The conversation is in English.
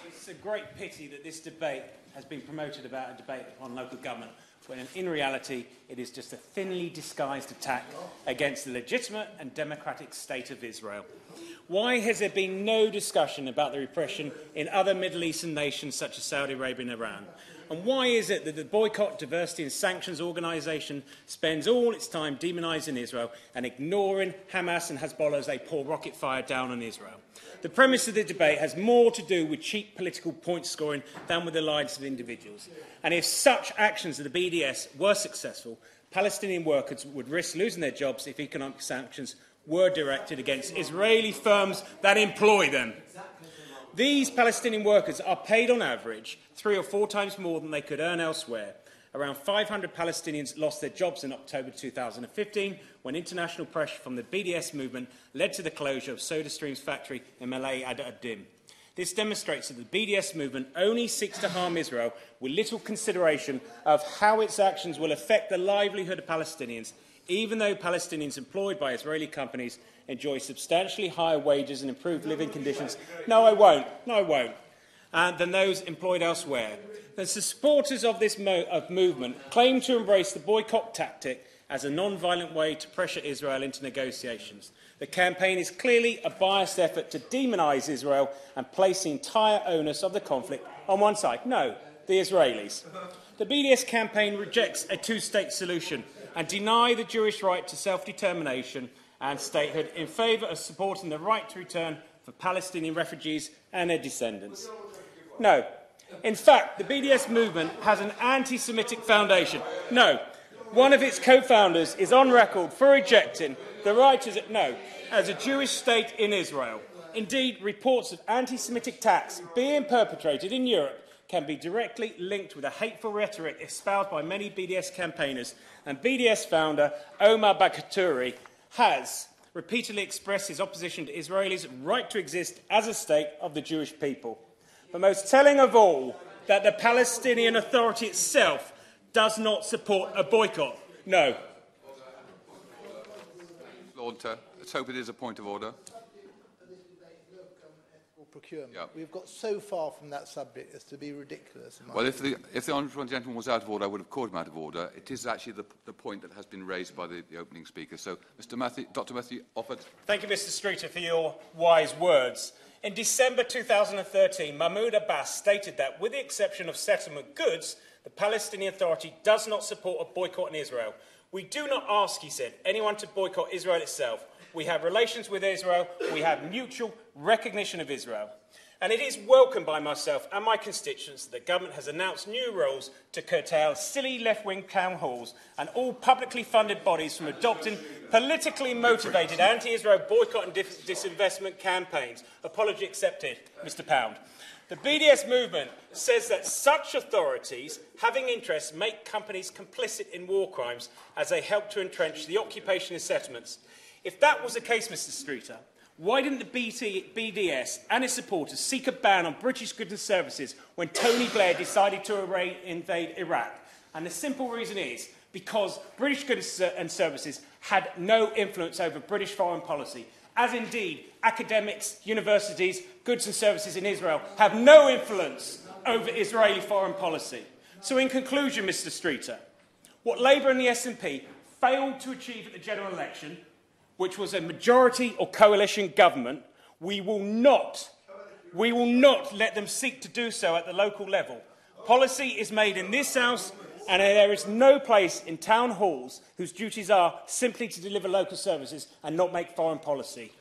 It's a great pity that this debate has been promoted about a debate upon local government, when in reality it is just a thinly disguised attack against the legitimate and democratic state of Israel. Why has there been no discussion about the repression in other Middle Eastern nations such as Saudi Arabia and Iran? And why is it that the Boycott, Diversity and Sanctions Organisation spends all its time demonising Israel and ignoring Hamas and Hezbollah as they pour rocket fire down on Israel? The premise of the debate has more to do with cheap political point scoring than with the lives of individuals. And if such actions of the BDS were successful, Palestinian workers would risk losing their jobs if economic sanctions were directed against Israeli firms that employ them. These Palestinian workers are paid on average 3 or 4 times more than they could earn elsewhere. Around 500 Palestinians lost their jobs in October 2015 when international pressure from the BDS movement led to the closure of SodaStream's factory in Malay Ad-Adim. This demonstrates that the BDS movement only seeks to harm Israel with little consideration of how its actions will affect the livelihood of Palestinians, even though Palestinians employed by Israeli companies enjoy substantially higher wages and improved living conditions. No, I won't. Than those employed elsewhere. The supporters of this movement claim to embrace the boycott tactic as a non-violent way to pressure Israel into negotiations. The campaign is clearly a biased effort to demonise Israel and place the entire onus of the conflict on one side. No, the Israelis. The BDS campaign rejects a two-state solution and denies the Jewish right to self-determination and statehood in favour of supporting the right to return for Palestinian refugees and their descendants. No. In fact, the BDS movement has an anti-Semitic foundation. No. One of its co-founders is on record for rejecting the right as a Jewish state in Israel. Indeed, reports of anti-Semitic attacks being perpetrated in Europe can be directly linked with a hateful rhetoric espoused by many BDS campaigners, and BDS founder Omar Bakatouri has repeatedly expressed his opposition to Israelis' right to exist as a state of the Jewish people. But most telling of all, that the Palestinian Authority itself does not support a boycott. No. Lord, let's hope it is a point of order. Procurement. Yep. We've got so far from that subject as to be ridiculous. Well, if the honourable gentleman was out of order, I would have called him out of order. It is actually the point that has been raised by the opening speaker. So, Dr. Mathew Offord. Thank you, Mr. Streeter, for your wise words. In December 2013, Mahmoud Abbas stated that, with the exception of settlement goods, the Palestinian Authority does not support a boycott in Israel. We do not ask, he said, anyone to boycott Israel itself. We have relations with Israel. We have mutual recognition of Israel. And it is welcomed by myself and my constituents that the government has announced new rules to curtail silly left-wing town halls and all publicly funded bodies from adopting politically motivated anti-Israel boycott and disinvestment campaigns. Apology accepted, Mr. Pound. The BDS movement says that such authorities having interests make companies complicit in war crimes as they help to entrench the occupation and settlements. If that was the case, Mr. Streeter, why didn't the BDS and its supporters seek a ban on British goods and services when Tony Blair decided to invade Iraq? And the simple reason is because British goods and services had no influence over British foreign policy, as indeed academics, universities, goods and services in Israel have no influence over Israeli foreign policy. So in conclusion, Mr. Streeter, what Labour and the SNP failed to achieve at the general election, which was a majority or coalition government, we will not let them seek to do so at the local level. Policy is made in this House, and there is no place in town halls whose duties are simply to deliver local services and not make foreign policy.